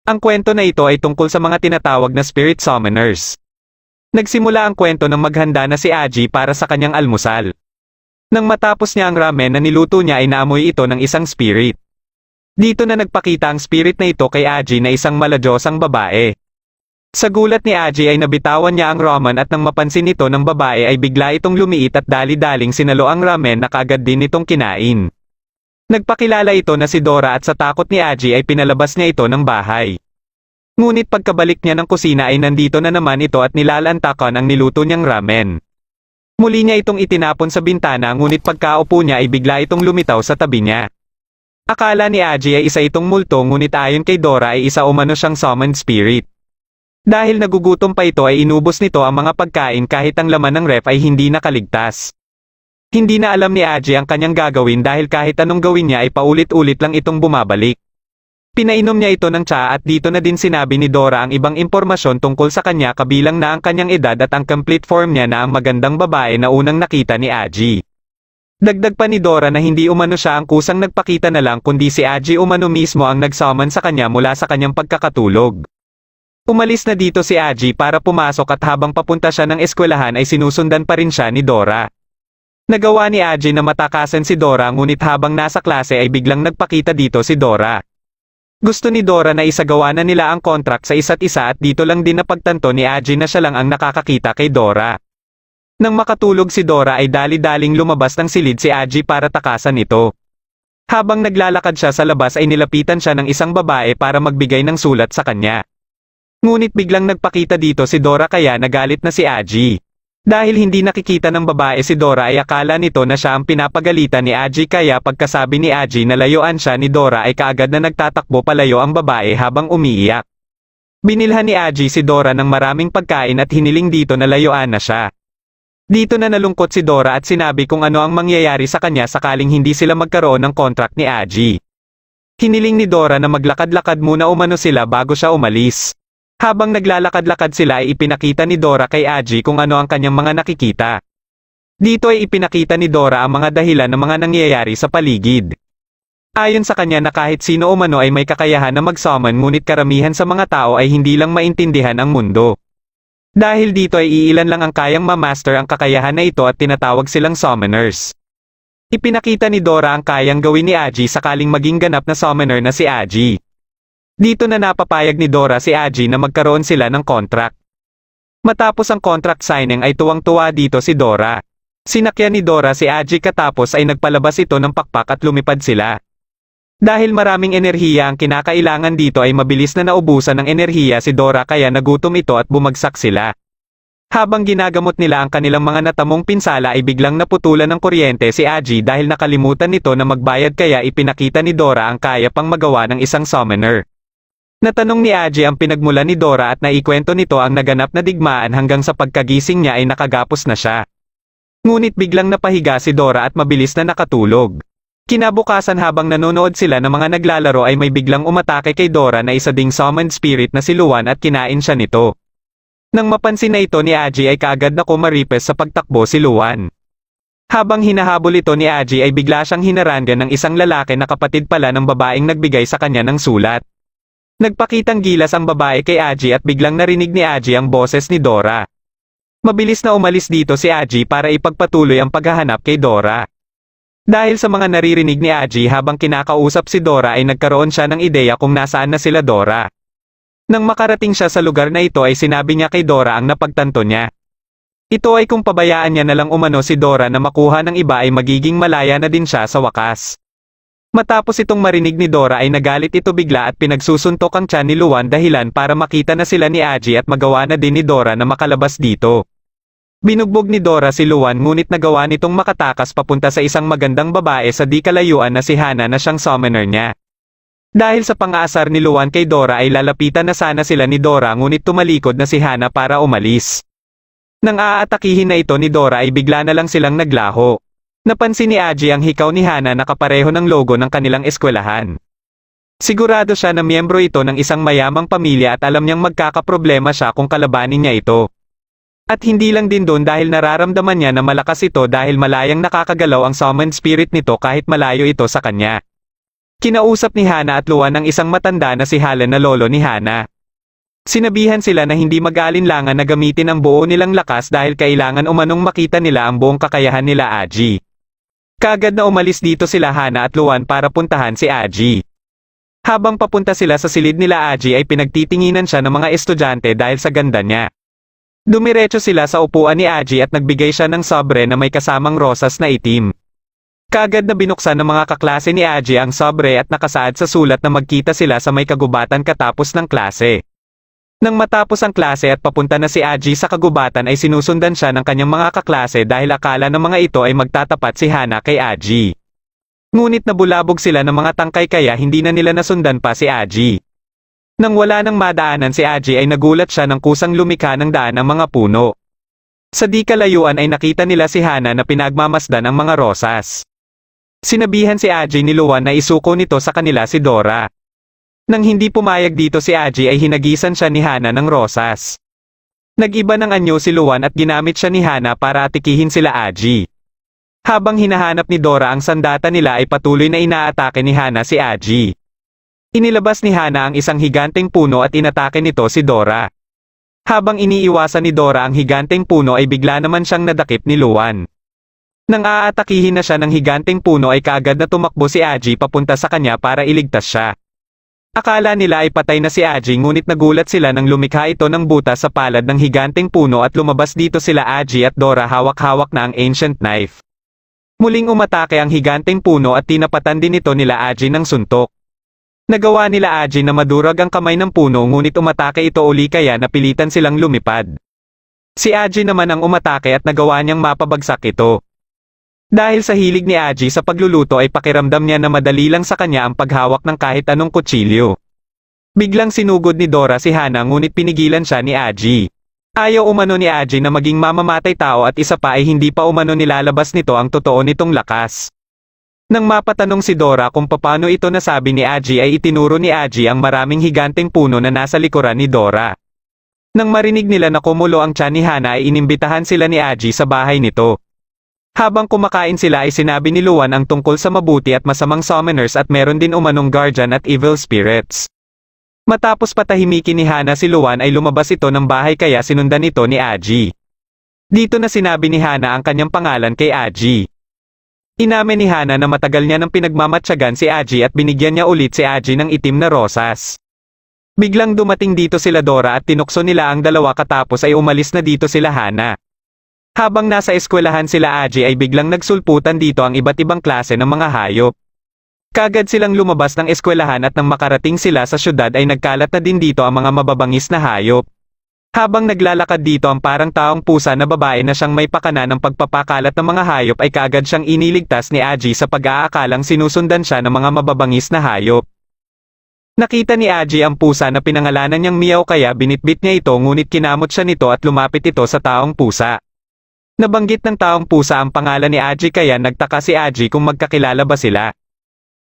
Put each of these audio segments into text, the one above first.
Ang kwento na ito ay tungkol sa mga tinatawag na spirit summoners. Nagsimula ang kwento nang maghanda na si Aji para sa kanyang almusal. Nang matapos niya ang ramen na niluto niya ay naamoy ito ng isang spirit. Dito na nagpakita ang spirit na ito kay Aji na isang maladyosang babae. Sa gulat ni Aji ay nabitawan niya ang ramen at nang mapansin ito ng babae ay bigla itong lumiit at dali-daling sinalo ang ramen na kaagad din itong kinain. Nagpakilala ito na si Dora at sa takot ni Aji ay pinalabas niya ito ng bahay. Ngunit pagkabalik niya ng kusina ay nandito na naman ito at nilalantakan ang niluto niyang ramen. Muli niya itong itinapon sa bintana ngunit pagkaupo niya ay bigla itong lumitaw sa tabi niya. Akala ni Aji ay isa itong multo ngunit ayon kay Dora ay isa umano siyang summoned spirit. Dahil nagugutom pa ito ay inubos nito ang mga pagkain kahit ang laman ng ref ay hindi nakaligtas. Hindi na alam ni Aji ang kanyang gagawin dahil kahit anong gawin niya ay paulit-ulit lang itong bumabalik. Pinainom niya ito ng tsaa at dito na din sinabi ni Dora ang ibang impormasyon tungkol sa kanya kabilang na ang kanyang edad at ang complete form niya na ang magandang babae na unang nakita ni Aji. Dagdag pa ni Dora na hindi umano siya ang kusang nagpakita na lang kundi si Aji umano mismo ang nagsummon sa kanya mula sa kanyang pagkakatulog. Umalis na dito si Aji para pumasok at habang papunta siya ng eskwelahan ay sinusundan pa rin siya ni Dora. Nagawa ni Aji na matakasan si Dora ngunit habang nasa klase ay biglang nagpakita dito si Dora. Gusto ni Dora na isagawa na nila ang contract sa isa't isa at dito lang din napagtanto ni Aji na siya lang ang nakakakita kay Dora. Nang makatulog si Dora ay dali-daling lumabas ng silid si Aji para takasan ito. Habang naglalakad siya sa labas ay nilapitan siya ng isang babae para magbigay ng sulat sa kanya. Ngunit biglang nagpakita dito si Dora kaya nagalit na si Aji. Dahil hindi nakikita ng babae si Dora ay akala nito na siya ang pinapagalitan ni Aji kaya pagkasabi ni Aji na layuan siya ni Dora ay kaagad na nagtatakbo palayo ang babae habang umiiyak. Binilhan ni Aji si Dora ng maraming pagkain at hiniling dito na layuan na siya. Dito na nalungkot si Dora at sinabi kung ano ang mangyayari sa kanya sakaling hindi sila magkaroon ng contract ni Aji. Hiniling ni Dora na maglakad-lakad muna umano sila bago siya umalis. Habang naglalakad-lakad sila ay ipinakita ni Dora kay Aji kung ano ang kanyang mga nakikita. Dito ay ipinakita ni Dora ang mga dahilan ng mga nangyayari sa paligid. Ayon sa kanya na kahit sino umano ay may kakayahan na mag-summon ngunit karamihan sa mga tao ay hindi lang maintindihan ang mundo. Dahil dito ay iilan lang ang kayang ma-master ang kakayahan na ito at tinatawag silang summoners. Ipinakita ni Dora ang kayang gawin ni Aji sakaling maging ganap na summoner na si Aji. Dito na napapayag ni Dora si Aji na magkaroon sila ng contract. Matapos ang contract signing ay tuwang-tuwa dito si Dora. Sinakyan ni Dora si Aji katapos ay nagpalabas ito ng pakpak at lumipad sila. Dahil maraming enerhiya ang kinakailangan dito ay mabilis na naubusan ng enerhiya si Dora kaya nagutom ito at bumagsak sila. Habang ginagamot nila ang kanilang mga natamong pinsala ay biglang naputulan ng kuryente si Aji dahil nakalimutan nito na magbayad kaya ipinakita ni Dora ang kaya pang magawa ng isang summoner. Natanong ni Aji ang pinagmula ni Dora at naikwento nito ang naganap na digmaan hanggang sa pagkagising niya ay nakagapos na siya. Ngunit biglang napahiga si Dora at mabilis na nakatulog. Kinabukasan habang nanonood sila ng mga naglalaro ay may biglang umatake kay Dora na isa ding summoned spirit na si Luan at kinain siya nito. Nang mapansin na ito ni Aji ay kaagad na kumaripes sa pagtakbo si Luan. Habang hinahabol ito ni Aji ay bigla siyang hinarangan ng isang lalaki na kapatid pala ng babaeng nagbigay sa kanya ng sulat. Nagpakitang gilas ang babae kay Aji at biglang narinig ni Aji ang boses ni Dora. Mabilis na umalis dito si Aji para ipagpatuloy ang paghahanap kay Dora. Dahil sa mga naririnig ni Aji habang kinakausap si Dora ay nagkaroon siya ng ideya kung nasaan na sila Dora. Nang makarating siya sa lugar na ito ay sinabi niya kay Dora ang napagtanto niya. Ito ay kung pabayaan niya na lang umano si Dora na makuha ng iba ay magiging malaya na din siya sa wakas. Matapos itong marinig ni Dora ay nagalit ito bigla at pinagsusuntok ang tiyan ni Luan dahilan para makita na sila ni Aji at magawa na din ni Dora na makalabas dito. Binugbog ni Dora si Luan ngunit nagawa nitong makatakas papunta sa isang magandang babae sa di kalayuan na si Hana na siyang summoner niya. Dahil sa pang-aasar ni Luan kay Dora ay lalapitan na sana sila ni Dora ngunit tumalikod na si Hana para umalis. Nang aatakihin na ito ni Dora ay bigla na lang silang naglaho. Napansin ni Aji ang hikaw ni Hana na kapareho ng logo ng kanilang eskwelahan. Sigurado siya na miyembro ito ng isang mayamang pamilya at alam niyang magkakaproblema siya kung kalabanin niya ito. At hindi lang din doon dahil nararamdaman niya na malakas ito dahil malayang nakakagalaw ang summoned spirit nito kahit malayo ito sa kanya. Kinausap ni Hana at Luan ang isang matanda na si Halen na lolo ni Hana. Sinabihan sila na hindi mag-aalinlangan na gamitin ang buo nilang lakas dahil kailangan umanong makita nila ang buong kakayahan nila Aji. Kaagad na umalis dito sila Hana at Luan para puntahan si Aji. Habang papunta sila sa silid nila Aji ay pinagtitinginan siya ng mga estudyante dahil sa ganda niya. Dumiretso sila sa upuan ni Aji at nagbigay siya ng sobre na may kasamang rosas na itim. Kaagad na binuksan ng mga kaklase ni Aji ang sobre at nakasaad sa sulat na magkita sila sa may kagubatan katapos ng klase. Nang matapos ang klase at papunta na si Aji sa kagubatan ay sinusundan siya ng kanyang mga kaklase dahil akala ng mga ito ay magtatapat si Hana kay Aji. Ngunit nabulabog sila ng mga tangkay kaya hindi na nila nasundan pa si Aji. Nang wala nang madaanan si Aji ay nagulat siya ng kusang lumikha ng daan ng mga puno. Sa di kalayuan ay nakita nila si Hana na pinagmamasdan ang mga rosas. Sinabihan si Aji ni Luan na isuko nito sa kanila si Dora. Nang hindi pumayag dito si Aji ay hinagisan siya ni Hana ng rosas. Nag-iba ng anyo si Luan at ginamit siya ni Hana para atikihin sila Aji. Habang hinahanap ni Dora ang sandata nila ay patuloy na inaatake ni Hana si Aji. Inilabas ni Hana ang isang higanteng puno at inatake nito si Dora. Habang iniiwasan ni Dora ang higanteng puno ay bigla naman siyang nadakip ni Luan. Nang aatakihin na siya ng higanteng puno ay kaagad na tumakbo si Aji papunta sa kanya para iligtas siya. Akala nila ay patay na si Aji ngunit nagulat sila nang lumikha ito ng butas sa palad ng higanteng puno at lumabas dito sila Aji at Dora hawak-hawak na ang ancient knife. Muling umatake ang higanteng puno at tinapatan din ito nila Aji ng suntok. Nagawa nila Aji na madurag ang kamay ng puno ngunit umatake ito uli kaya napilitan silang lumipad. Si Aji naman ang umatake at nagawa niyang mapabagsak ito. Dahil sa hilig ni Aji sa pagluluto ay pakiramdam niya na madali lang sa kanya ang paghawak ng kahit anong kutsilyo. Biglang sinugod ni Dora si Hana ngunit pinigilan siya ni Aji. Ayaw umano ni Aji na maging mamamatay tao at isa pa ay hindi pa umano nilalabas nito ang totoo nitong lakas. Nang mapatanong si Dora kung paano ito nasabi ni Aji ay itinuro ni Aji ang maraming higanteng puno na nasa likuran ni Dora. Nang marinig nila na kumulo ang tiyan ni Hana ay inimbitahan sila ni Aji sa bahay nito. Habang kumakain sila ay sinabi ni Luan ang tungkol sa mabuti at masamang summoners at meron din umanong guardian at evil spirits. Matapos patahimikin ni Hana si Luan ay lumabas ito ng bahay kaya sinundan ito ni Aji. Dito na sinabi ni Hana ang kanyang pangalan kay Aji. Inamin ni Hana na matagal niya nang pinagmamatyagan si Aji at binigyan niya ulit si Aji ng itim na rosas. Biglang dumating dito sila Dora at tinukso nila ang dalawa katapos ay umalis na dito sila Hana. Habang nasa eskwelahan sila Aji ay biglang nagsulputan dito ang iba't ibang klase ng mga hayop. Kagad silang lumabas ng eskwelahan at nang makarating sila sa syudad ay nagkalat na din dito ang mga mababangis na hayop. Habang naglalakad dito ang parang taong pusa na babae na siyang may pakana ng pagpapakalat ng mga hayop ay kaagad siyang iniligtas ni Aji sa pag-aakalang sinusundan siya ng mga mababangis na hayop. Nakita ni Aji ang pusa na pinangalanan niyang Meow kaya binitbit niya ito ngunit kinamot siya nito at lumapit ito sa taong pusa. Nabanggit ng taong pusa ang pangalan ni Aji kaya nagtaka si Aji kung magkakilala ba sila.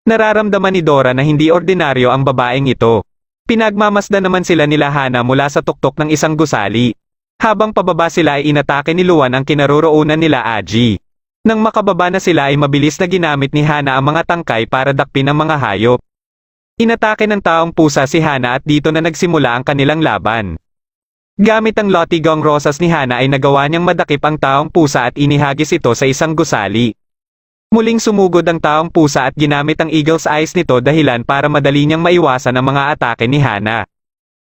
Nararamdaman ni Dora na hindi ordinaryo ang babaeng ito. Pinagmamasdan naman sila nila Hana mula sa tuktok ng isang gusali. Habang pababa sila ay inatake ni Luan ang kinaroroonan nila Aji. Nang makababa na sila ay mabilis na ginamit ni Hana ang mga tangkay para dakpin ang mga hayop. Inatake ng taong pusa si Hana at dito na nagsimula ang kanilang laban. Gamit ang lotigong rosas ni Hana ay nagawa niyang madakip ang taong pusa at inihagis ito sa isang gusali. Muling sumugod ang taong pusa at ginamit ang eagle's eyes nito dahilan para madali niyang maiwasan ang mga atake ni Hana.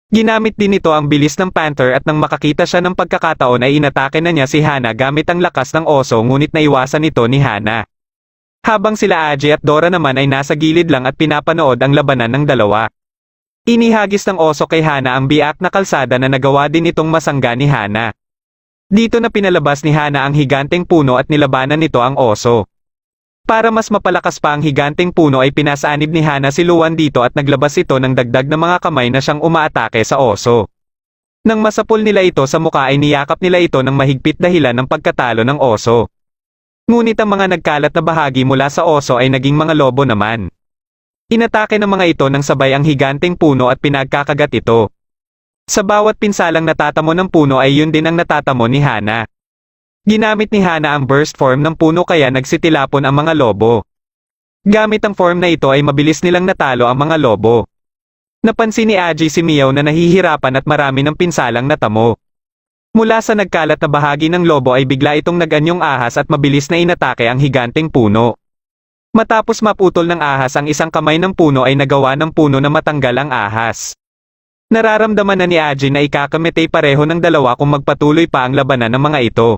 Ginamit din nito ang bilis ng panther at nang makakita siya ng pagkakataon ay inatake na niya si Hana gamit ang lakas ng oso ngunit naiwasan ito ni Hana. Habang sila Aji at Dora naman ay nasa gilid lang at pinapanood ang labanan ng dalawa. Inihagis ng oso kay Hana ang biak na kalsada na nagawa din itong masangga ni Hana. Dito na pinalabas ni Hana ang higanteng puno at nilabanan nito ang oso. Para mas mapalakas pa ang higanteng puno ay pinasanib ni Hana si Luan dito at naglabas ito ng dagdag na mga kamay na siyang umaatake sa oso. Nang masapul nila ito sa muka ay niyakap nila ito ng mahigpit dahilan ng pagkatalo ng oso. Ngunit ang mga nagkalat na bahagi mula sa oso ay naging mga lobo naman. Inatake ng mga ito ng sabay ang higanteng puno at pinagkakagat ito. Sa bawat pinsalang natatamo ng puno ay yun din ang natatamo ni Hana. Ginamit ni Hana ang burst form ng puno kaya nagsitilapon ang mga lobo. Gamit ang form na ito ay mabilis nilang natalo ang mga lobo. Napansin ni Aji si Meow na nahihirapan at marami ng pinsalang natamo. Mula sa nagkalat na bahagi ng lobo ay bigla itong nag-anyong ahas at mabilis na inatake ang higanteng puno. Matapos maputol ng ahas ang isang kamay ng puno ay nagawa ng puno na matanggal ang ahas. Nararamdaman na ni Aji na ikakamitay pareho ng dalawa kung magpatuloy pa ang labanan ng mga ito.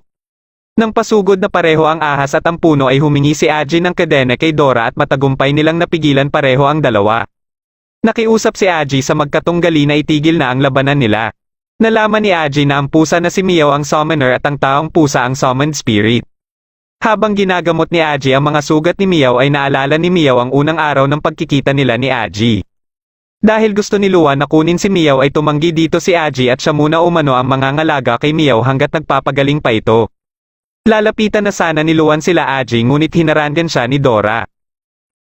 Nang pasugod na pareho ang ahas at ang puno ay humingi si Aji ng kadena kay Dora at matagumpay nilang napigilan pareho ang dalawa. Nakiusap si Aji sa magkatunggali na itigil na ang labanan nila. Nalaman ni Aji na ang pusa na si Meow ang summoner at ang taong pusa ang summoned spirit. Habang ginagamot ni Aji ang mga sugat ni Meow ay naalala ni Meow ang unang araw ng pagkikita nila ni Aji. Dahil gusto ni Luan na kunin si Meow ay tumanggi dito si Aji at siya muna umano ang mangangalaga kay Meow hanggat nagpapagaling pa ito. Lalapitan na sana ni Luan sila Aji ngunit hinarangan siya ni Dora.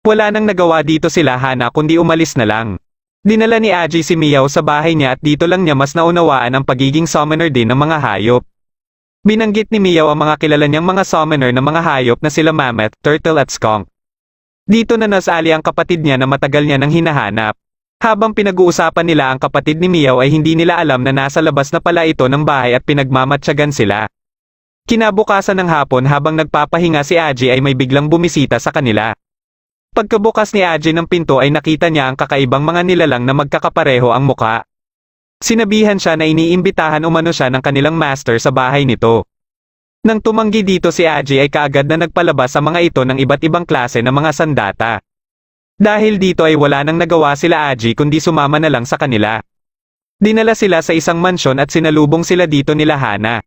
Wala nang nagawa dito sila Hana kundi umalis na lang. Dinala ni Aji si Meow sa bahay niya at dito lang niya mas naunawaan ang pagiging summoner din ng mga hayop. Binanggit ni Meow ang mga kilala niyang mga summoner ng mga hayop na sila Mammoth, Turtle at Skunk. Dito na nasali ang kapatid niya na matagal niya nang hinahanap. Habang pinag-uusapan nila ang kapatid ni Meow ay hindi nila alam na nasa labas na pala ito ng bahay at pinagmamatsyagan sila. Kinabukasan ng hapon habang nagpapahinga si Aji ay may biglang bumisita sa kanila. Pagkabukas ni Aji ng pinto ay nakita niya ang kakaibang mga nilalang na magkakapareho ang muka. Sinabihan siya na iniimbitahan umano siya ng kanilang master sa bahay nito. Nang tumanggi dito si Aji ay kaagad na nagpalabas sa mga ito ng iba't ibang klase ng mga sandata. Dahil dito ay wala nang nagawa sila Aji kundi sumama na lang sa kanila. Dinala sila sa isang mansyon at sinalubong sila dito nila Hana.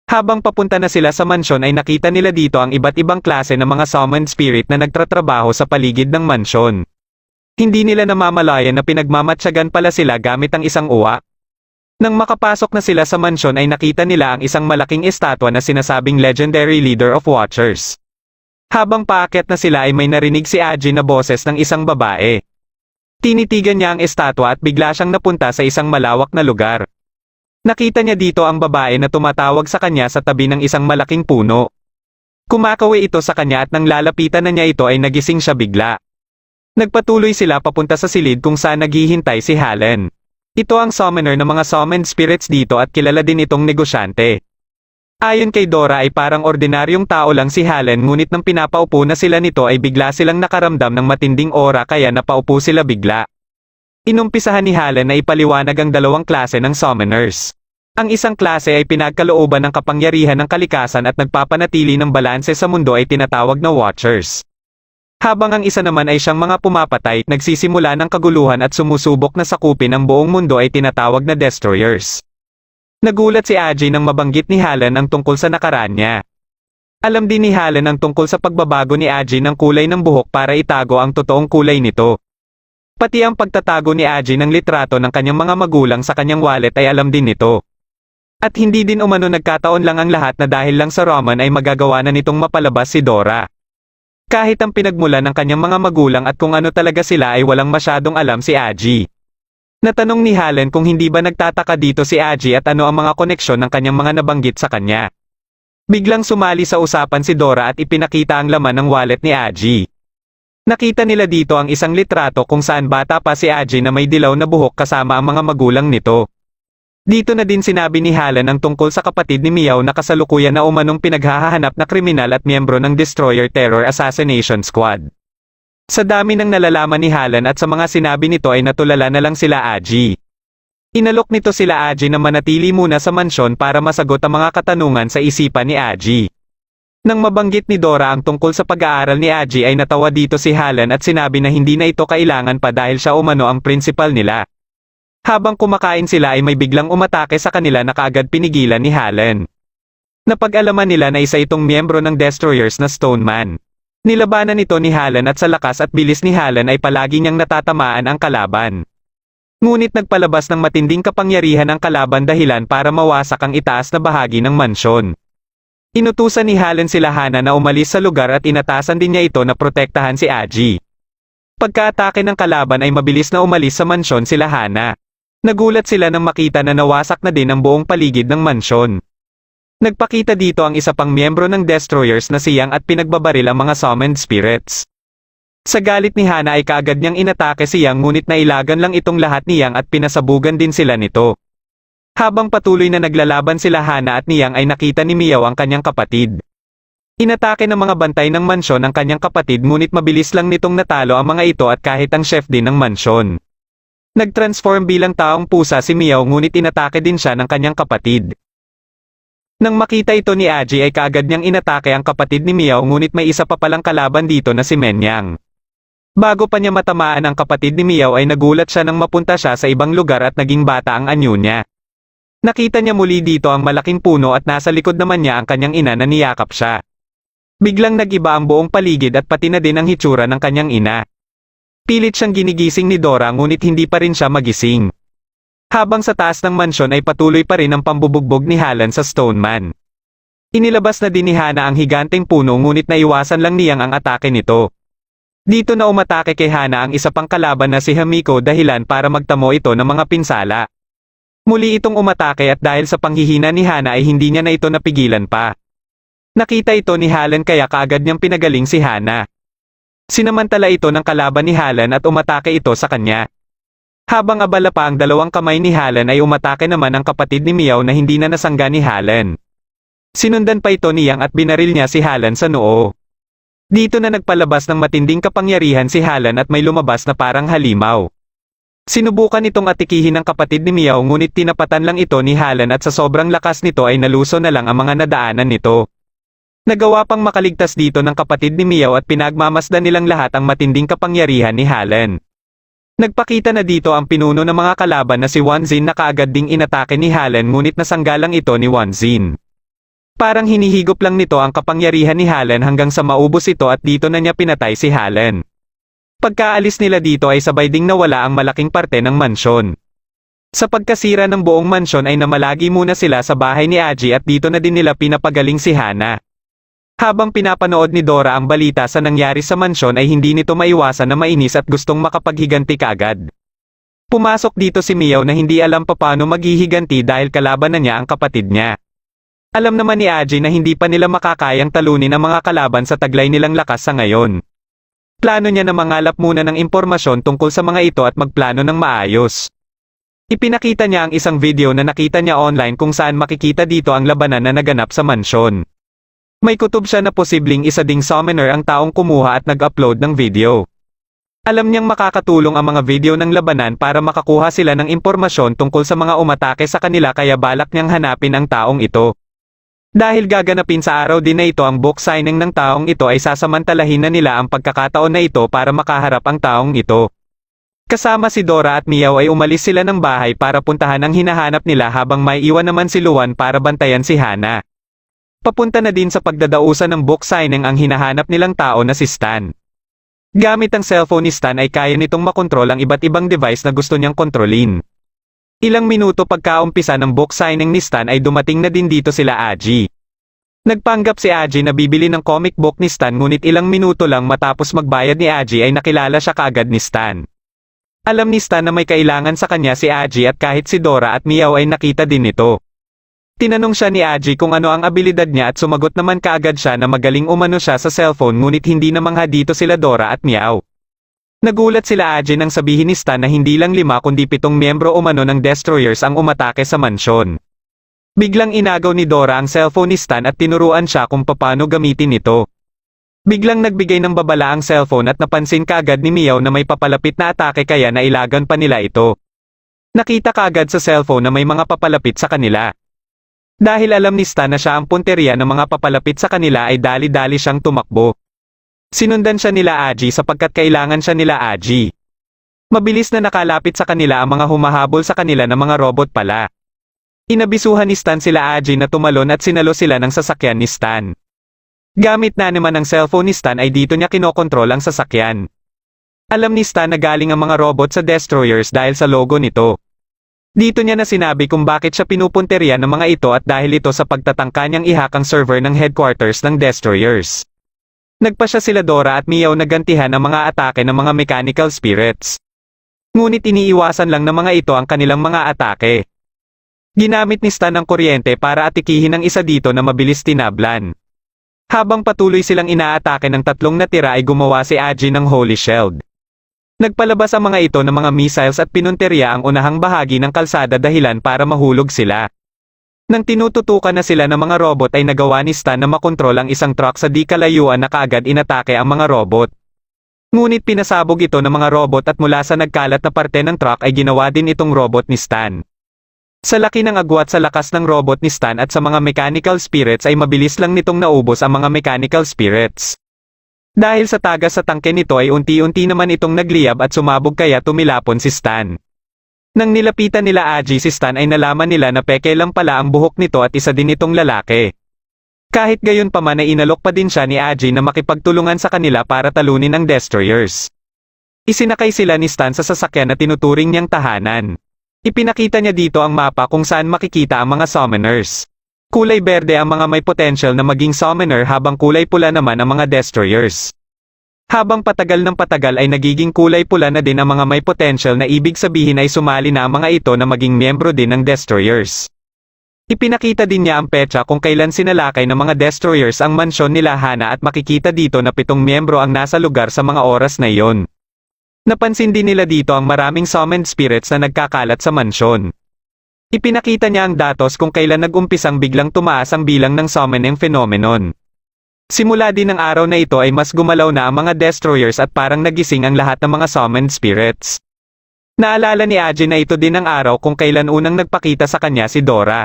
Habang papunta na sila sa mansyon ay nakita nila dito ang iba't ibang klase ng mga summoned spirit na nagtatrabaho sa paligid ng mansyon. Hindi nila namamalayan na pinagmamatsyagan pala sila gamit ang isang uwak. Nang makapasok na sila sa mansyon ay nakita nila ang isang malaking estatwa na sinasabing legendary leader of Watchers. Habang paakyat na sila ay may narinig si Aji na boses ng isang babae. Tinitigan niya ang estatwa at bigla siyang napunta sa isang malawak na lugar. Nakita niya dito ang babae na tumatawag sa kanya sa tabi ng isang malaking puno. Kumakawi ito sa kanya at nang lalapitan na niya ito ay nagising siya bigla. Nagpatuloy sila papunta sa silid kung saan naghihintay si Halen. Ito ang summoner ng mga summoned spirits dito at kilala din itong negosyante. Ayon kay Dora ay parang ordinaryong tao lang si Halen ngunit nang pinapaupo na sila nito ay bigla silang nakaramdam ng matinding aura kaya napaupo sila bigla. Inumpisahan ni Halen na ipaliwanag ang dalawang klase ng summoners. Ang isang klase ay pinagkalooban ng kapangyarihan ng kalikasan at nagpapanatili ng balanse sa mundo ay tinatawag na Watchers. Habang ang isa naman ay siyang mga pumapatay, nagsisimula ng kaguluhan at sumusubok na sakupin ang buong mundo ay tinatawag na Destroyers. Nagulat si Aji nang mabanggit ni Halen ang tungkol sa nakaraan niya. Alam din ni Halen ang tungkol sa pagbabago ni Aji ng kulay ng buhok para itago ang totoong kulay nito. Pati ang pagtatago ni Aji ng litrato ng kanyang mga magulang sa kanyang wallet ay alam din nito. At hindi din umano nagkataon lang ang lahat na dahil lang sa Roman ay magagawa na nitong mapalabas si Dora. Kahit ang pinagmulan ng kanyang mga magulang at kung ano talaga sila ay walang masyadong alam si Aji. Natanong ni Halen kung hindi ba nagtataka dito si Aji at ano ang mga koneksyon ng kanyang mga nabanggit sa kanya. Biglang sumali sa usapan si Dora at ipinakita ang laman ng wallet ni Aji. Nakita nila dito ang isang litrato kung saan bata pa si Aji na may dilaw na buhok kasama ang mga magulang nito. Dito na din sinabi ni Halen ang tungkol sa kapatid ni Meow na kasalukuyan na umanong pinaghahanap na kriminal at miyembro ng Destroyer Terror Assassination Squad. Sa dami ng nalalaman ni Halen at sa mga sinabi nito ay natulala na lang sila Aji. Inalok nito sila Aji na manatili muna sa mansyon para masagot ang mga katanungan sa isipan ni Aji. Nang mabanggit ni Dora ang tungkol sa pag-aaral ni Aji ay natawa dito si Halen at sinabi na hindi na ito kailangan pa dahil siya umano ang principal nila. Habang kumakain sila ay may biglang umatake sa kanila na kaagad pinigilan ni Halen. Napag-alaman nila na isa itong miyembro ng Destroyers na Stone Man. Nilabanan ito ni Halen at sa lakas at bilis ni Halen ay palagi niyang natatamaan ang kalaban. Ngunit nagpalabas ng matinding kapangyarihan ang kalaban dahilan para mawasak ang itaas na bahagi ng mansyon. Inutusan ni Halen sila Hana na umalis sa lugar at inatasan din niya ito na protektahan si Aji. Pagka-atake ng kalaban ay mabilis na umalis sa mansyon sila Hana. Nagulat sila nang makita na nawasak na din ang buong paligid ng mansyon. Nagpakita dito ang isa pang miyembro ng Destroyers na si Yang at pinagbabaril ang mga summoned spirits. Sa galit ni Hana ay kaagad niyang inatake si Yang ngunit nailagan lang itong lahat ni Yang at pinasabugan din sila nito. Habang patuloy na naglalaban sila Hana at ni Yang ay nakita ni Miao ang kanyang kapatid. Inatake ng mga bantay ng mansyon ang kanyang kapatid ngunit mabilis lang nitong natalo ang mga ito at kahit ang chef din ng mansyon. Nag-transform bilang taong pusa si Miao ngunit inatake din siya ng kanyang kapatid. Nang makita ito ni Aji ay kaagad niyang inatake ang kapatid ni Miao ngunit may isa pa palang kalaban dito na si Menyang. Bago pa niya matamaan ang kapatid ni Miao ay nagulat siya nang mapunta siya sa ibang lugar at naging bata ang anyo niya. Nakita niya muli dito ang malaking puno at nasa likod naman niya ang kanyang ina na niyakap siya. Biglang nag-iba ang buong paligid at pati na din ang hitsura ng kanyang ina. Pilit siyang ginigising ni Dora ngunit hindi pa rin siya magising. Habang sa taas ng mansyon ay patuloy pa rin ang pambubugbog ni Halan sa Stoneman. Inilabas na din ni Hana ang higanteng puno ngunit naiwasan lang niyang ang atake nito. Dito na umatake kay Hana ang isa pang kalaban na si Hamiko dahilan para magtamo ito ng mga pinsala. Muli itong umatake at dahil sa panghihina ni Hana ay hindi niya na ito napigilan pa. Nakita ito ni Halan kaya kaagad niyang pinagaling si Hana. Sinamantala ito ng kalaban ni Halan at umatake ito sa kanya. Habang abala pa ang dalawang kamay ni Halan ay umatake naman ang kapatid ni Miao na hindi na nasangga ni Halan. Sinundan pa ito ni Yang at binaril niya si Halan sa noo. Dito na nagpalabas ng matinding kapangyarihan si Halan at may lumabas na parang halimaw. Sinubukan itong atikihin ng kapatid ni Miao ngunit tinapatan lang ito ni Halan at sa sobrang lakas nito ay naluso na lang ang mga nadaanan nito. Nagawa pang makaligtas dito ng kapatid ni Miao at pinagmamasdan nilang lahat ang matinding kapangyarihan ni Halan. Nagpakita na dito ang pinuno ng mga kalaban na si Wanzin na kaagad ding inatake ni Halan ngunit nasanggalang ito ni Wanzin. Parang hinihigop lang nito ang kapangyarihan ni Halan hanggang sa maubos ito at dito na niya pinatay si Halan. Pagkaalis nila dito ay sabay ding nawala ang malaking parte ng mansyon. Sa pagkasira ng buong mansyon ay namalagi muna sila sa bahay ni Aji at dito na din nila pinapagaling si Hana. Habang pinapanood ni Dora ang balita sa nangyari sa mansyon ay hindi nito maiwasan na mainis at gustong makapaghiganti kaagad. Pumasok dito si Miao na hindi alam paano maghihiganti dahil kalaban na niya ang kapatid niya. Alam naman ni Aji na hindi pa nila makakayang talunin ang mga kalaban sa taglay nilang lakas sa ngayon. Plano niya na mangalap muna ng impormasyon tungkol sa mga ito at magplano ng maayos. Ipinakita niya ang isang video na nakita niya online kung saan makikita dito ang labanan na naganap sa mansyon. May kutob siya na posibleng isa ding summoner ang taong kumuha at nag-upload ng video. Alam niyang makakatulong ang mga video ng labanan para makakuha sila ng impormasyon tungkol sa mga umatake sa kanila kaya balak niyang hanapin ang taong ito. Dahil gaganapin sa araw din na ito ang book signing ng taong ito ay sasamantalahin na nila ang pagkakataon na ito para makaharap ang taong ito. Kasama si Dora at Miao ay umalis sila ng bahay para puntahan ang hinahanap nila habang may iwan naman si Luan para bantayan si Hana. Papunta na din sa pagdadausan ng book signing ang hinahanap nilang tao na si Stan. Gamit ang cellphone ni Stan ay kaya nitong makontrol ang iba't ibang device na gusto niyang kontrolin. Ilang minuto pagkaumpisa ng book signing ni Stan ay dumating na din dito sila Aji. Nagpanggap si Aji na bibili ng comic book ni Stan ngunit ilang minuto lang matapos magbayad ni Aji ay nakilala siya kaagad ni Stan. Alam ni Stan na may kailangan sa kanya si Aji at kahit si Dora at Miao ay nakita din nito. Tinanong siya ni Aji kung ano ang abilidad niya at sumagot naman kaagad siya na magaling umano siya sa cellphone ngunit hindi namangha dito sila Dora at Miao. Nagulat sila Aji nang sabihin ni Stan na hindi lang 5 kundi 7 miyembro umano ng Destroyers ang umatake sa mansyon. Biglang inagaw ni Dora ang cellphone ni Stan at tinuruan siya kung paano gamitin ito. Biglang nagbigay ng babala ang cellphone at napansin kaagad ni Miao na may papalapit na atake kaya nailagan pa nila ito. Nakita kaagad sa cellphone na may mga papalapit sa kanila. Dahil alam ni Stan na siya ang punteriya ng mga papalapit sa kanila ay dali-dali siyang tumakbo. Sinundan siya nila Aji sapagkat kailangan siya nila Aji. Mabilis na nakalapit sa kanila ang mga humahabol sa kanila na mga robot pala. Inabisuhan ni Stan sila Aji na tumalon at sinalo sila ng sasakyan ni Stan. Gamit na naman ang cellphone ni Stan ay dito niya kinokontrol ang sasakyan. Alam ni Stan na galing ang mga robot sa Destroyers dahil sa logo nito. Dito niya na sinabi kung bakit siya pinupunteriya ng mga ito at dahil ito sa pagtatangka niyang i-hack ang server ng headquarters ng Destroyers. Nagpa siya sila Dora at Miao na gantihan ang mga atake ng mga mechanical spirits. Ngunit iniiwasan lang ng mga ito ang kanilang mga atake. Ginamit ni Stan ang kuryente para atikihin ang isa dito na mabilis tinablan. Habang patuloy silang inaatake ng tatlong natira ay gumawa si Aji ng Holy Shield. Nagpalabas ang mga ito ng mga missiles at pinunterya ang unahang bahagi ng kalsada dahilan para mahulog sila. Nang tinututukan na sila ng mga robot ay nagawa ni Stan na makontrol ang isang truck sa di kalayuan na kaagad inatake ang mga robot. Ngunit pinasabog ito ng mga robot at mula sa nagkalat na parte ng truck ay ginawa din itong robot ni Stan. Sa laki ng agwat sa lakas ng robot ni Stan at sa mga mechanical spirits ay mabilis lang nitong naubos ang mga mechanical spirits. Dahil sa tagas sa tangke nito ay unti-unti naman itong nagliyab at sumabog kaya tumilapon si Stan. Nang nilapitan nila Aji si Stan ay nalaman nila na peke lang pala ang buhok nito at isa din itong lalaki. Kahit gayon pa man ay inalok pa din siya ni Aji na makipagtulungan sa kanila para talunin ang destroyers. Isinakay sila ni Stan sa sasakyan na tinuturing niyang tahanan. Ipinakita niya dito ang mapa kung saan makikita ang mga summoners. Kulay berde ang mga may potential na maging summoner habang kulay pula naman ang mga destroyers. Habang patagal ng patagal ay nagiging kulay pula na din ang mga may potential na ibig sabihin ay sumali na ang mga ito na maging miyembro din ng destroyers. Ipinakita din niya ang petsa kung kailan sinalakay ng mga destroyers ang mansyon nila Hana at makikita dito na 7 miyembro ang nasa lugar sa mga oras na iyon. Napansin din nila dito ang maraming summoned spirits na nagkakalat sa mansyon. Ipinakita niya ang datos kung kailan nag-umpisang biglang tumaas ang bilang ng summoning phenomenon. Simula din ng araw na ito ay mas gumalaw na ang mga destroyers at parang nagising ang lahat ng mga summoned spirits. Naalala ni Aji na ito din ang araw kung kailan unang nagpakita sa kanya si Dora.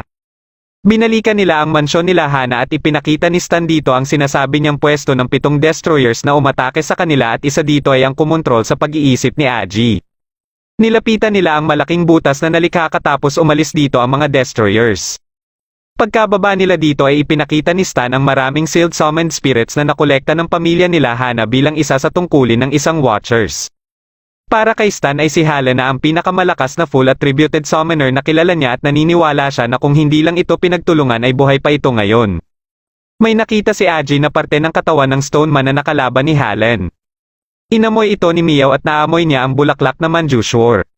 Binalikan nila ang mansyon nila Hana at ipinakita ni Stan dito ang sinasabi niyang pwesto ng 7 destroyers na umatake sa kanila at isa dito ay ang kumontrol sa pag-iisip ni Aji. Nilapitan nila ang malaking butas na nalikha katapos umalis dito ang mga destroyers. Pagkababa nila dito ay ipinakita ni Stan ang maraming sealed summoned spirits na nakolekta ng pamilya nila Hana bilang isa sa tungkulin ng isang Watchers. Para kay Stan ay si Hala na ang pinakamalakas na full attributed summoner na kilala niya at naniniwala siya na kung hindi lang ito pinagtulungan ay buhay pa ito ngayon. May nakita si Aji na parte ng katawan ng Stone Man na nakalaban ni Halen. Inamoy ito ni Miao at naamoy niya ang bulaklak na Manjushur.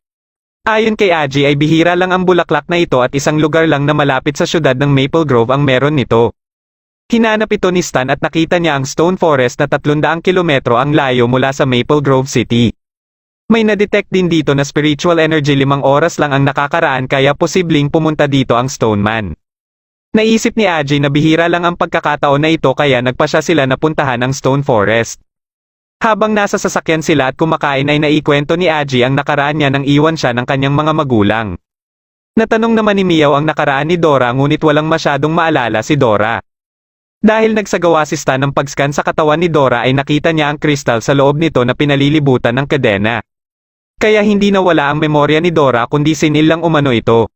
Ayon kay Aji ay bihira lang ang bulaklak na ito at isang lugar lang na malapit sa syudad ng Maple Grove ang meron nito. Hinanap ito ni Stan at nakita niya ang Stone Forest na 300 kilometro ang layo mula sa Maple Grove City. May na-detect din dito na spiritual energy 5 oras lang ang nakakaraan kaya posibleng pumunta dito ang Stone Man. Naisip ni Aji na bihira lang ang pagkakataon na ito kaya nagpa siya sila na puntahan ang Stone Forest. Habang nasa sasakyan sila at kumakain ay naikwento ni Aji ang nakaraan niya nang iwan siya ng kanyang mga magulang. Natanong naman ni Miao ang nakaraan ni Dora ngunit walang masyadong maalala si Dora. Dahil nagsagawa si Stan ng pag-scan sa katawan ni Dora ay nakita niya ang kristal sa loob nito na pinalilibutan ng kadena. Kaya hindi nawala ang memorya ni Dora kundi sinil lang umano ito.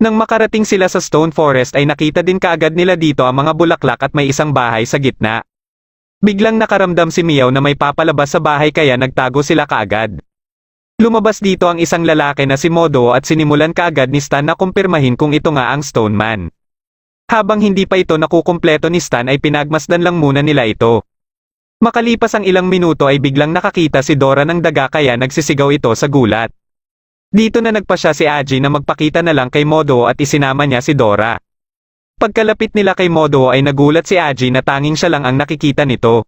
Nang makarating sila sa Stone Forest ay nakita din kaagad nila dito ang mga bulaklak at may isang bahay sa gitna. Biglang nakaramdam si Miao na may papalabas sa bahay kaya nagtago sila kaagad. Lumabas dito ang isang lalaki na si Modo at sinimulan kaagad ni Stan na kumpirmahin kung ito nga ang Stone Man. Habang hindi pa ito nakukumpleto ni Stan ay pinagmasdan lang muna nila ito. Makalipas ang ilang minuto ay biglang nakakita si Dora ng daga kaya nagsisigaw ito sa gulat. Dito na nagpa siya si Aji na magpakita na lang kay Modo at isinama niya si Dora. Pagkalapit nila kay Modo ay nagulat si Aji na tanging siya lang ang nakikita nito.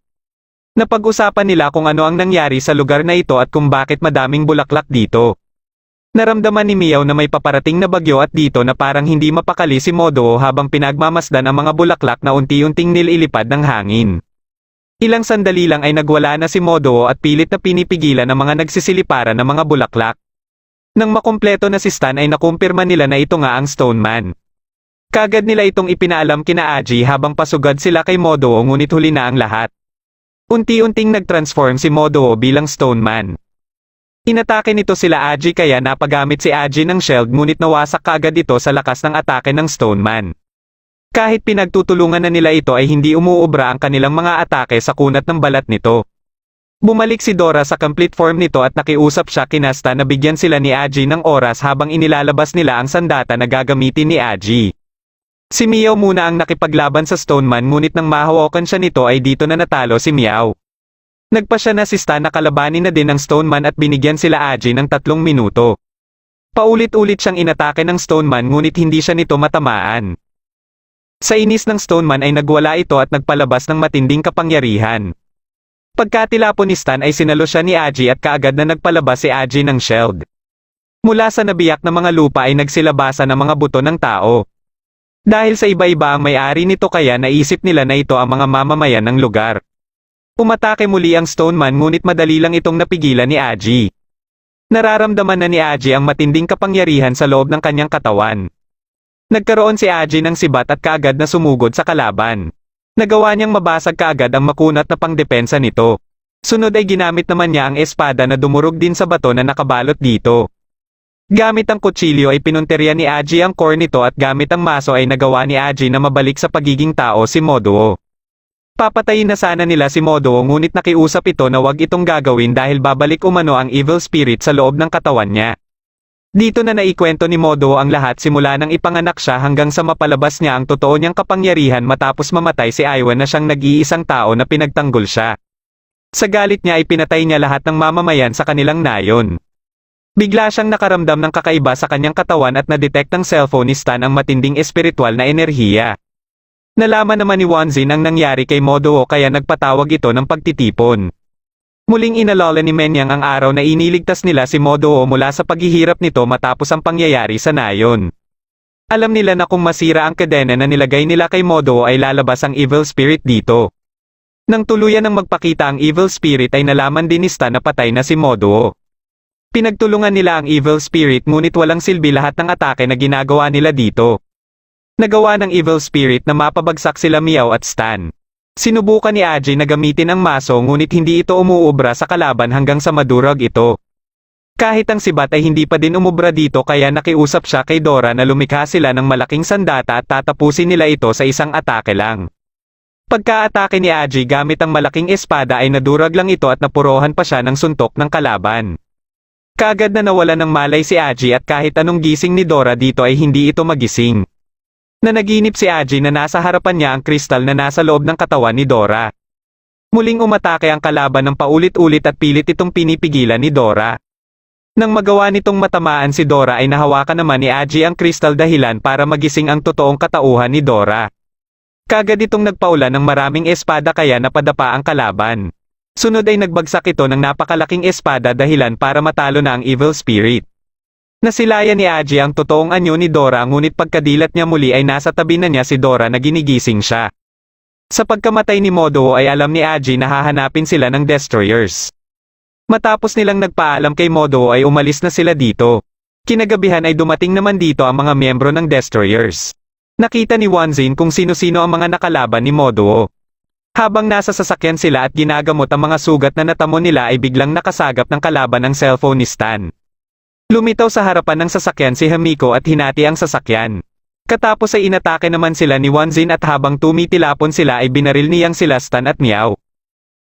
Napag-usapan nila kung ano ang nangyari sa lugar na ito at kung bakit madaming bulaklak dito. Naramdaman ni Miao na may paparating na bagyo at dito na parang hindi mapakali si Modo habang pinagmamasdan ang mga bulaklak na unti-unting nililipad ng hangin. Ilang sandali lang ay nagwala na si Modo at pilit na pinipigilan ang mga nagsisiliparan ng mga bulaklak. Nang makumpleto na si Stan ay nakumpirma nila na ito nga ang Stone Man. Kagad nila itong ipinaalam kina Aji habang pasugad sila kay Modo ngunit huli na ang lahat. Unti-unting nag-transform si Modo bilang Stone Man. Inatake nito sila Aji kaya napagamit si Aji ng shield ngunit nawasak kaagad ito sa lakas ng atake ng Stone Man. Kahit pinagtutulungan na nila ito ay hindi umuubra ang kanilang mga atake sa kunat ng balat nito. Bumalik si Dora sa complete form nito at nakiusap siya kina Stan na bigyan sila ni Aji ng oras habang inilalabas nila ang sandata na gagamitin ni Aji. Si Miao muna ang nakipaglaban sa Stone Man ngunit nang mahawakan siya nito ay dito na natalo si Miao. Nagpa siya na si Stan na kalabanin na din ang Stone Man at binigyan sila Aji ng 3 minuto. Paulit-ulit siyang inatake ng Stone Man ngunit hindi siya nito matamaan. Sa inis ng Stoneman ay nagwala ito at nagpalabas ng matinding kapangyarihan. Pagkatilapon ni Stan ay sinalo siya ni Aji at kaagad na nagpalabas si Aji ng shield. Mula sa nabiyak na mga lupa ay nagsilabasan ang mga buto ng tao. Dahil sa iba-iba ang may-ari nito kaya naisip nila na ito ang mga mamamayan ng lugar. Umatake muli ang Stoneman ngunit madali lang itong napigilan ni Aji. Nararamdaman na ni Aji ang matinding kapangyarihan sa loob ng kanyang katawan. Nagkaroon si Aji ng sibat at kaagad na sumugod sa kalaban. Nagawa niyang mabasag kaagad ang makunat na pangdepensa nito. Sunod ay ginamit naman niya ang espada na dumurog din sa bato na nakabalot dito. Gamit ang kutsilyo ay pinunteriya ni Aji ang core nito at gamit ang maso ay nagawa ni Aji na mabalik sa pagiging tao si Moduo. Papatayin na sana nila si Moduo ngunit nakiusap ito na wag itong gagawin dahil babalik umano ang evil spirit sa loob ng katawan niya. Dito na naikwento ni Moduo ang lahat simula nang ipanganak siya hanggang sa mapalabas niya ang totoo niyang kapangyarihan matapos mamatay si Iwan na siyang nag-iisang tao na pinagtanggol siya. Sa galit niya ay pinatay niya lahat ng mamamayan sa kanilang nayon. Bigla siyang nakaramdam ng kakaiba sa kanyang katawan at na-detect ng cellphone ni Stan ang matinding espiritual na enerhiya. Nalaman naman ni Wanzin ang nangyari kay Moduo kaya nagpatawag ito ng pagtitipon. Muling inalala ni Menyang ang araw na iniligtas nila si Moduo mula sa paghihirap nito matapos ang pangyayari sa nayon. Alam nila na kung masira ang kadena na nilagay nila kay Moduo ay lalabas ang evil spirit dito. Nang tuluyan ng magpakita ang evil spirit ay nalaman din ni Stan na patay na si Moduo. Pinagtulungan nila ang evil spirit ngunit walang silbi lahat ng atake na ginagawa nila dito. Nagawa ng evil spirit na mapabagsak sila Miao at Stan. Sinubukan ni Aji na gamitin ang maso ngunit hindi ito umuubra sa kalaban hanggang sa madurog ito. Kahit ang sibat ay hindi pa din umubra dito kaya nakiusap siya kay Dora na lumikha sila ng malaking sandata at tatapusin nila ito sa isang atake lang. Pagka-atake ni Aji gamit ang malaking espada ay nadurag lang ito at napurohan pa siya ng suntok ng kalaban. Kaagad na nawala ng malay si Aji at kahit anong gising ni Dora dito ay hindi ito magising. Nanaginip si Aji na nasa harapan niya ang kristal na nasa loob ng katawan ni Dora. Muling umatake ang kalaban ng paulit-ulit at pilit itong pinipigilan ni Dora. Nang magawa nitong matamaan si Dora ay nahawakan naman ni Aji ang kristal dahilan para magising ang totoong katauhan ni Dora. Kaagad itong nagpaulan ng maraming espada kaya napadapa ang kalaban. Sunod ay nagbagsak ito ng napakalaking espada dahilan para matalo na ang evil spirit. Nasilayan ni Aji ang totoong anyo ni Dora ngunit pagkadilat niya muli ay nasa tabi na niya si Dora na ginigising siya. Sa pagkamatay ni Moduo ay alam ni Aji na hahanapin sila ng destroyers. Matapos nilang nagpaalam kay Moduo ay umalis na sila dito. Kinagabihan ay dumating naman dito ang mga miyembro ng destroyers. Nakita ni Wanzin kung sino-sino ang mga nakalaban ni Moduo. Habang nasa sasakyan sila at ginagamot ang mga sugat na natamo nila ay biglang nakasagap ng kalaban ng cellphone ni Stan. Lumitaw sa harapan ng sasakyan si Hamiko at hinati ang sasakyan. Katapos ay inatake naman sila ni Wanzin at habang tumitilapon sila ay binaril niyang sila Stan at Miao.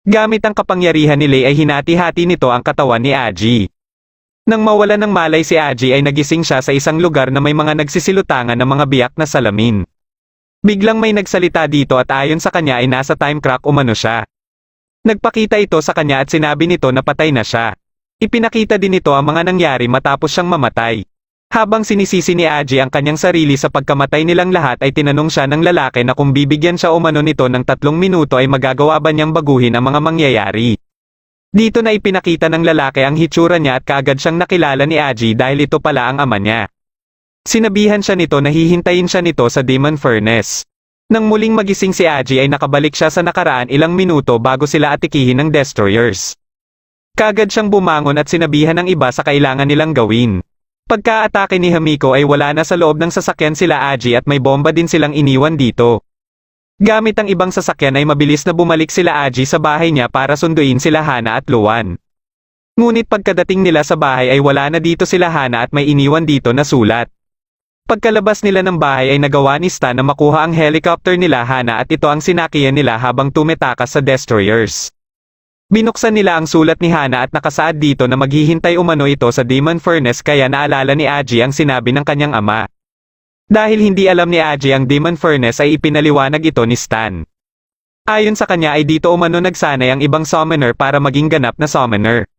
Gamit ang kapangyarihan ni Lei ay hinati-hati nito ang katawan ni Aji. Nang mawala ng malay si Aji ay nagising siya sa isang lugar na may mga nagsisilutangan ng mga biyak na salamin. Biglang may nagsalita dito at ayon sa kanya ay nasa time crack umano siya. Nagpakita ito sa kanya at sinabi nito na patay na siya. Ipinakita din ito ang mga nangyari matapos siyang mamatay. Habang sinisisi ni Aji ang kanyang sarili sa pagkamatay nilang lahat ay tinanong siya ng lalaki na kung bibigyan siya umano nito ng 3 minuto ay magagawa ba niyang baguhin ang mga mangyayari. Dito na ipinakita ng lalaki ang hitsura niya at kaagad siyang nakilala ni Aji dahil ito pala ang ama niya. Sinabihan siya nito na hihintayin siya nito sa Demon Furnace. Nang muling magising si Aji ay nakabalik siya sa nakaraan ilang minuto bago sila atikihin ng destroyers. Kaagad siyang bumangon at sinabihan ng iba sa kailangan nilang gawin. Pagka-atake ni Hamiko ay wala na sa loob ng sasakyan sila Aji at may bomba din silang iniwan dito. Gamit ang ibang sasakyan ay mabilis na bumalik sila Aji sa bahay niya para sunduin sila Hana at Luan. Ngunit pagkadating nila sa bahay ay wala na dito sila Hana at may iniwan dito na sulat. Pagkalabas nila ng bahay ay nagawa ni Stan na makuha ang helicopter nila Hana at ito ang sinakyan nila habang tumetakas sa destroyers. Binuksan nila ang sulat ni Hana at nakasaad dito na maghihintay umano ito sa Demon Furnace kaya naalala ni Aji ang sinabi ng kanyang ama. Dahil hindi alam ni Aji ang Demon Furnace ay ipinaliwanag ito ni Stan. Ayon sa kanya ay dito umano nagsanay ang ibang summoner para maging ganap na summoner.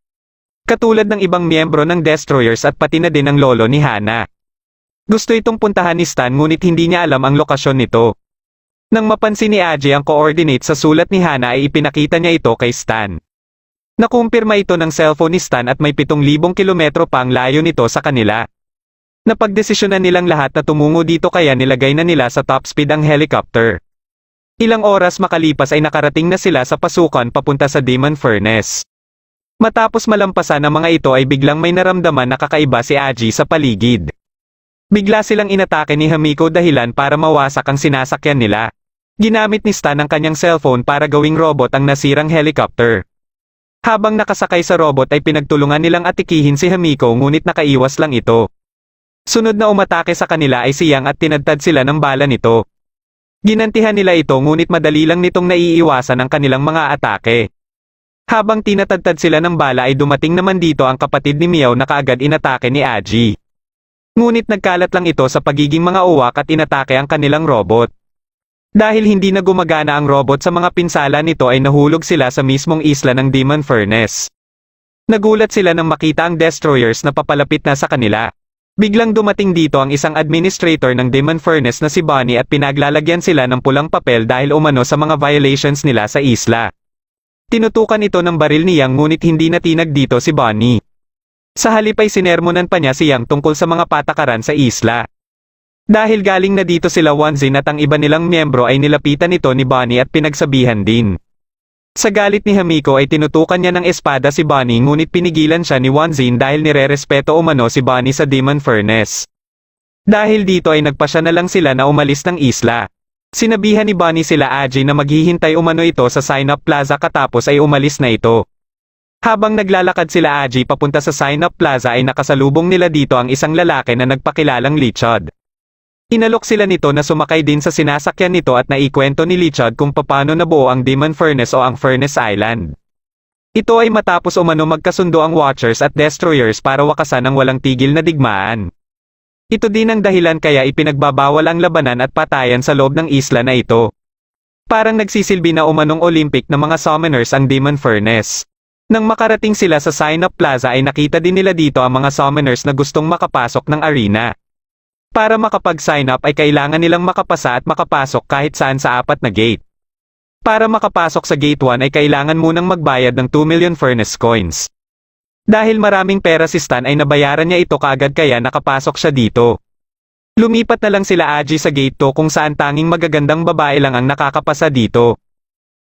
Katulad ng ibang miyembro ng destroyers at pati na din ang lolo ni Hana. Gusto itong puntahan ni Stan ngunit hindi niya alam ang lokasyon nito. Nang mapansin ni Aji ang coordinate sa sulat ni Hana ay ipinakita niya ito kay Stan. Nakumpirma ito ng cellphone ni Stan at may 7,000 kilometro pa ang layo nito sa kanila. Napagdesisyonan nilang lahat na tumungo dito kaya nilagay na nila sa top speed ang helicopter. Ilang oras makalipas ay nakarating na sila sa pasukan papunta sa Demon Furnace. Matapos malampasan ang mga ito ay biglang may naramdaman na kakaiba si Aji sa paligid. Bigla silang inatake ni Hamiko dahilan para mawasak ang sinasakyan nila. Ginamit ni Stan ang kanyang cellphone para gawing robot ang nasirang helicopter. Habang nakasakay sa robot ay pinagtulungan nilang atikihin si Hamiko ngunit nakaiwas lang ito. Sunod na umatake sa kanila ay si Yang at tinadtad sila ng bala nito. Ginantihan nila ito ngunit madali lang nitong naiiwasan ang kanilang mga atake. Habang tinatadtad sila ng bala ay dumating naman dito ang kapatid ni Miao na kaagad inatake ni Aji. Ngunit nagkalat lang ito sa pagiging mga uwak at inatake ang kanilang robot. Dahil hindi na gumagana ang robot sa mga pinsala nito ay nahulog sila sa mismong isla ng Demon Furnace. Nagulat sila nang makita ang destroyers na papalapit na sa kanila. Biglang dumating dito ang isang administrator ng Demon Furnace na si Bonnie at pinaglalagyan sila ng pulang papel dahil umano sa mga violations nila sa isla. Tinutukan ito ng baril ni Yang ngunit hindi natinag dito si Bonnie. Sa halip ay sinermonan pa niya si Yang tungkol sa mga patakaran sa isla. Dahil galing na dito sila Wanzin at ang iba nilang miyembro ay nilapitan ito ni Bonnie at pinagsabihan din. Sa galit ni Hamiko ay tinutukan niya ng espada si Bonnie ngunit pinigilan siya ni Wanzin dahil nirerespeto umano si Bonnie sa Demon Furnace. Dahil dito ay nagpasya na lang sila na umalis ng isla. Sinabihan ni Bonnie sila Aji na maghihintay umano ito sa Sign-Up Plaza katapos ay umalis na ito. Habang naglalakad sila Aji papunta sa Sign-Up Plaza ay nakasalubong nila dito ang isang lalaki na nagpakilalang Lichod. Inalok sila nito na sumakay din sa sinasakyan nito at naikwento ni Lichod kung paano nabuo ang Demon Furnace o ang Furnace Island. Ito ay matapos umano magkasundo ang Watchers at Destroyers para wakasan ang walang tigil na digmaan. Ito din ang dahilan kaya ipinagbabawal ang labanan at patayan sa loob ng isla na ito. Parang nagsisilbi na umanong Olympic na mga summoners ang Demon Furnace. Nang makarating sila sa Sign-Up Plaza ay nakita din nila dito ang mga summoners na gustong makapasok ng arena. Para makapag-sign up ay kailangan nilang makapasa at makapasok kahit saan sa 4 na gate. Para makapasok sa gate 1 ay kailangan munang magbayad ng 2 million furnace coins. Dahil maraming pera si Stan ay nabayaran niya ito kaagad kaya nakapasok siya dito. Lumipat na lang sila Aji sa gate 2 kung saan tanging magagandang babae lang ang nakakapasa dito.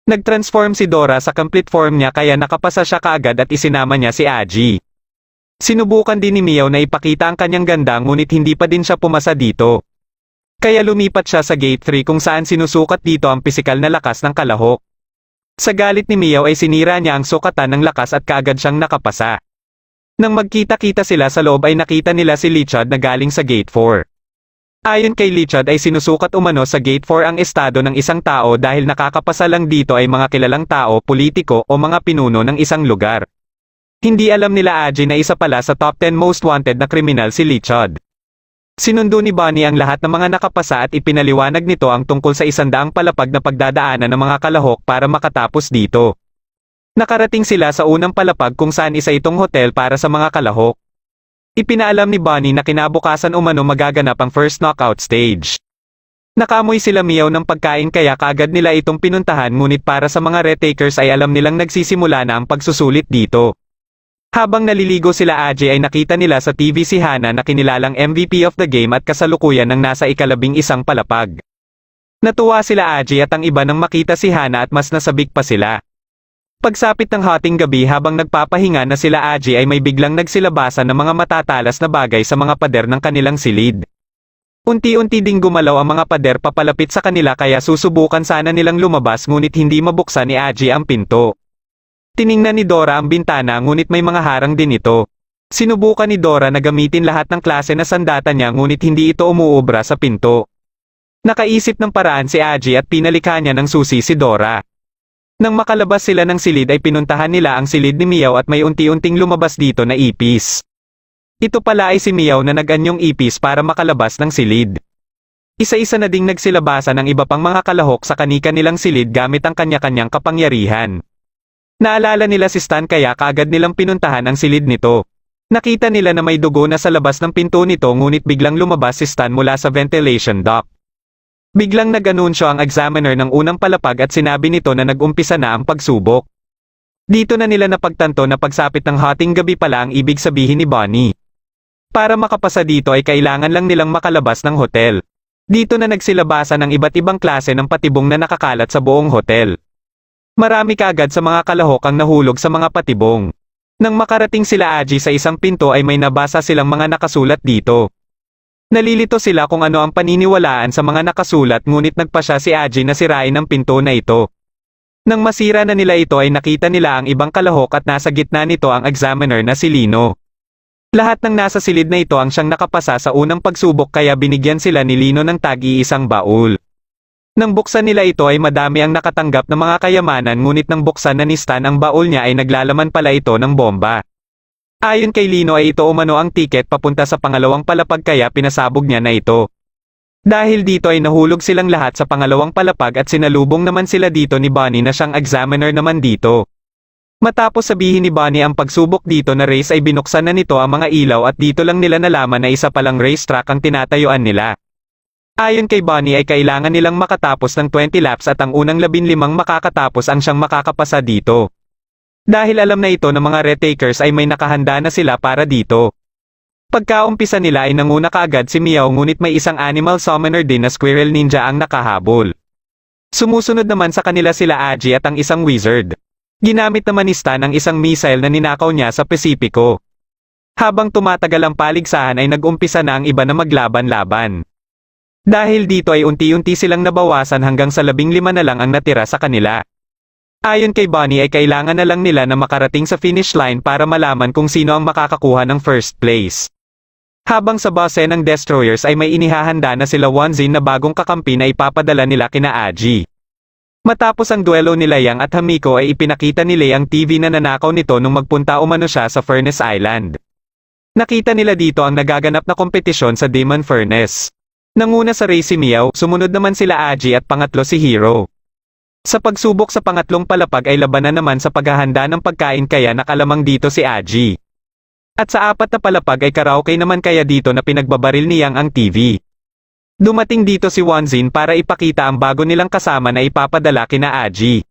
Nag-transform si Dora sa complete form niya kaya nakapasa siya kaagad at isinama niya si Aji. Sinubukan din ni Miao na ipakita ang kanyang ganda ngunit hindi pa din siya pumasa dito. Kaya lumipat siya sa gate 3 kung saan sinusukat dito ang pisikal na lakas ng kalahok. Sa galit ni Miao ay sinira niya ang sukatan ng lakas at kaagad siyang nakapasa. Nang magkita-kita sila sa loob ay nakita nila si Lichod na galing sa gate 4. Ayon kay Lichod ay sinusukat umano sa gate 4 ang estado ng isang tao dahil nakakapasa lang dito ay mga kilalang tao, politiko o mga pinuno ng isang lugar. Hindi alam nila Aji na isa pala sa top 10 most wanted na kriminal si Lichod. Sinundo ni Bonnie ang lahat ng mga nakapasa at ipinaliwanag nito ang tungkol sa 100 palapag na pagdadaanan ng mga kalahok para makatapos dito. Nakarating sila sa unang palapag kung saan isa itong hotel para sa mga kalahok. Ipinaalam ni Bonnie na kinabukasan umano magaganap ang first knockout stage. Nakamoy sila Miao ng pagkain kaya kaagad nila itong pinuntahan ngunit para sa mga retakers ay alam nilang nagsisimula na ang pagsusulit dito. Habang naliligo sila Aji ay nakita nila sa TV si Hana na kinilalang MVP of the game at kasalukuyan ng nasa ika-11 palapag. Natuwa sila Aji at ang iba nang makita si Hana at mas nasabik pa sila. Pagsapit ng hating gabi habang nagpapahinga na sila Aji ay may biglang nagsilabasan ng mga matatalas na bagay sa mga pader ng kanilang silid. Unti-unti ding gumalaw ang mga pader papalapit sa kanila kaya susubukan sana nilang lumabas ngunit hindi mabuksan ni Aji ang pinto. Tiningnan ni Dora ang bintana ngunit may mga harang din ito. Sinubukan ni Dora na gamitin lahat ng klase na sandata niya ngunit hindi ito umuubra sa pinto. Nakaisip ng paraan si Aji at pinalikha niya ng susi si Dora. Nang makalabas sila ng silid ay pinuntahan nila ang silid ni Miao at may unti-unting lumabas dito na ipis. Ito pala ay si Miao na nag-anyong ipis para makalabas ng silid. Isa-isa na ding nagsilabasan ang iba pang mga kalahok sa kani-kanilang silid gamit ang kanya-kanyang kapangyarihan. Naalala nila si Stan kaya kaagad nilang pinuntahan ang silid nito. Nakita nila na may dugo na sa labas ng pinto nito ngunit biglang lumabas si Stan mula sa ventilation duct. Biglang nag-anunsyo ang examiner ng unang palapag at sinabi nito na nag-umpisa na ang pagsubok. Dito na nila napagtanto na pagsapit ng hating gabi pala ang ibig sabihin ni Bonnie. Para makapasa dito ay kailangan lang nilang makalabas ng hotel. Dito na nagsilabasan ng iba't ibang klase ng patibong na nakakalat sa buong hotel. Marami kaagad sa mga kalahok ang nahulog sa mga patibong. Nang makarating sila Aji sa isang pinto ay may nabasa silang mga nakasulat dito. Nalilito sila kung ano ang paniniwalaan sa mga nakasulat ngunit nagpasya si Aji na sirain ang pinto na ito. Nang masira na nila ito ay nakita nila ang ibang kalahok at nasa gitna nito ang examiner na si Lino. Lahat ng nasa silid na ito ang siyang nakapasa sa unang pagsubok kaya binigyan sila ni Lino ng tag-iisang baul. Nang buksan nila ito ay madami ang nakatanggap ng mga kayamanan ngunit nang buksan na ni Stan ang baul niya ay naglalaman pala ito ng bomba. Ayon kay Lino ay ito umano ang tiket papunta sa pangalawang palapag kaya pinasabog niya na ito. Dahil dito ay nahulog silang lahat sa pangalawang palapag at sinalubong naman sila dito ni Bonnie na siyang examiner naman dito. Matapos sabihin ni Bonnie ang pagsubok dito na race ay binuksan na nito ang mga ilaw at dito lang nila nalaman na isa palang racetrack ang tinatayuan nila. Ayon kay Bonnie ay kailangan nilang makatapos ng 20 laps at ang unang 15 makakatapos ang siyang makakapasa dito. Dahil alam na ito ng mga retakers ay may nakahanda na sila para dito. Pagkaumpisa nila ay nanguna kaagad si Meow ngunit may isang animal summoner din na Squirrel Ninja ang nakahabol. Sumusunod naman sa kanila sila Aji at ang isang wizard. Ginamit naman ni Stan ang isang missile na ninakaw niya sa Pasipiko. Habang tumatagal ang paligsahan ay nag-umpisa na ang iba na maglaban-laban. Dahil dito ay unti-unti silang nabawasan hanggang sa 15 na lang ang natira sa kanila. Ayon kay Bonnie ay kailangan na lang nila na makarating sa finish line para malaman kung sino ang makakakuha ng first place. Habang sa base ng destroyers ay may inihahanda na sila Wanzin na bagong kakampi na ipapadala nila kina Aji. Matapos ang duelo nila Yang at Hamiko ay ipinakita ni Lei ang TV na nanakaw nito nung magpunta umano siya sa Furnace Island. Nakita nila dito ang nagaganap na kompetisyon sa Demon Furnace. Nanguna sa race si Meow, sumunod naman sila Aji at pangatlo si Hero. Sa pagsubok sa pangatlong palapag ay labanan naman sa paghahanda ng pagkain kaya nakalamang dito si Aji. At sa apat na palapag ay karaoke naman kaya dito na pinagbabaril ni Yang ang TV. Dumating dito si Wanzin para ipakita ang bago nilang kasama na ipapadala kina Aji.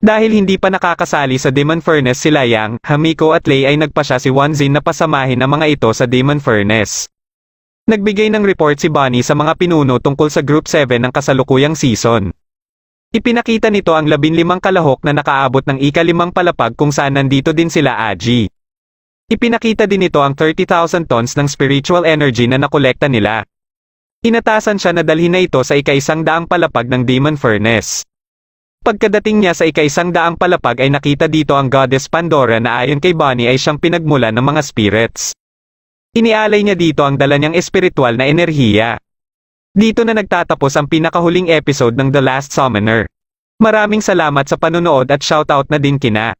Dahil hindi pa nakakasali sa Demon Furnace sila Yang, Hamiko at Lei ay nagpasya si Wanzin na pasamahin ang mga ito sa Demon Furnace. Nagbigay ng report si Bonnie sa mga pinuno tungkol sa Group 7 ng kasalukuyang season. Ipinakita nito ang 15 kalahok na nakaabot ng ika-5 palapag kung saan nandito din sila Aji. Ipinakita din nito ang 30,000 tons ng spiritual energy na nakolekta nila. Inatasan siya na dalhin na ito sa ika-100 palapag ng Demon Furnace. Pagkadating niya sa ika-100 palapag ay nakita dito ang Goddess Pandora na ayon kay Bonnie ay siyang pinagmulan ng mga spirits. Inialay niya dito ang dala niyang espiritual na enerhiya. Dito na nagtatapos ang pinakahuling episode ng The Last Summoner. Maraming salamat sa panunood at shoutout na din kina